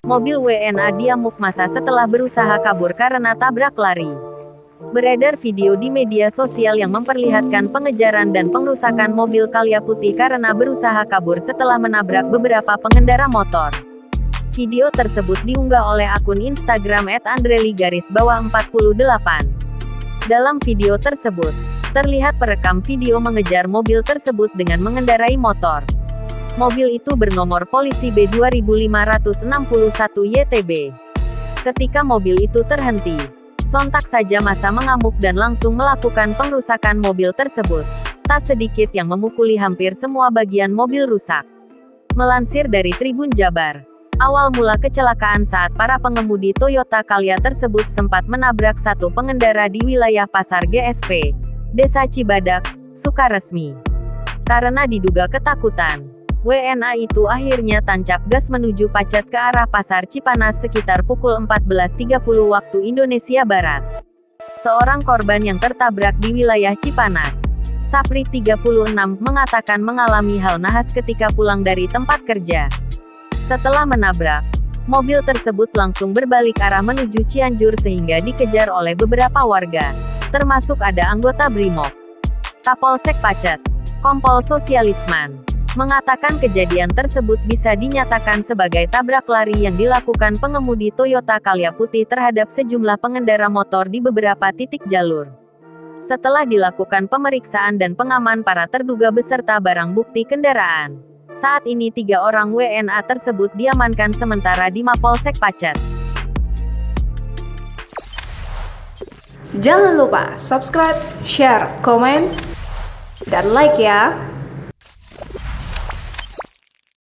Mobil WNA diamuk massa setelah berusaha kabur karena tabrak lari. Beredar video di media sosial yang memperlihatkan pengejaran dan pengrusakan mobil Calya Putih karena berusaha kabur setelah menabrak beberapa pengendara motor. Video tersebut diunggah oleh akun Instagram @andreli_48. Dalam video tersebut, terlihat perekam video mengejar mobil tersebut dengan mengendarai motor. Mobil itu bernomor polisi B2561 YTB. Ketika mobil itu terhenti, sontak saja massa mengamuk dan langsung melakukan pengrusakan mobil tersebut. Tak sedikit yang memukuli hampir semua bagian mobil rusak. Melansir dari Tribun Jabar, awal mula kecelakaan saat para pengemudi Toyota Calya tersebut sempat menabrak satu pengendara di wilayah Pasar GSP, Desa Cibadak, Sukaresmi. Karena diduga ketakutan, WNA itu akhirnya tancap gas menuju pacet ke arah Pasar Cipanas sekitar pukul 14.30 waktu Indonesia Barat. Seorang korban yang tertabrak di wilayah Cipanas, Sapri 36, mengatakan mengalami hal nahas ketika pulang dari tempat kerja. Setelah menabrak, mobil tersebut langsung berbalik arah menuju Cianjur sehingga dikejar oleh beberapa warga, termasuk ada anggota Brimob. Kapolsek Pacet, Kompol Sosialisman, mengatakan kejadian tersebut bisa dinyatakan sebagai tabrak lari yang dilakukan pengemudi Toyota Calya Putih terhadap sejumlah pengendara motor di beberapa titik jalur. Setelah dilakukan pemeriksaan dan pengaman para terduga beserta barang bukti kendaraan, saat ini 3 orang WNA tersebut diamankan sementara di Mapolsek Pacet. Jangan lupa subscribe, share, komen, dan like ya!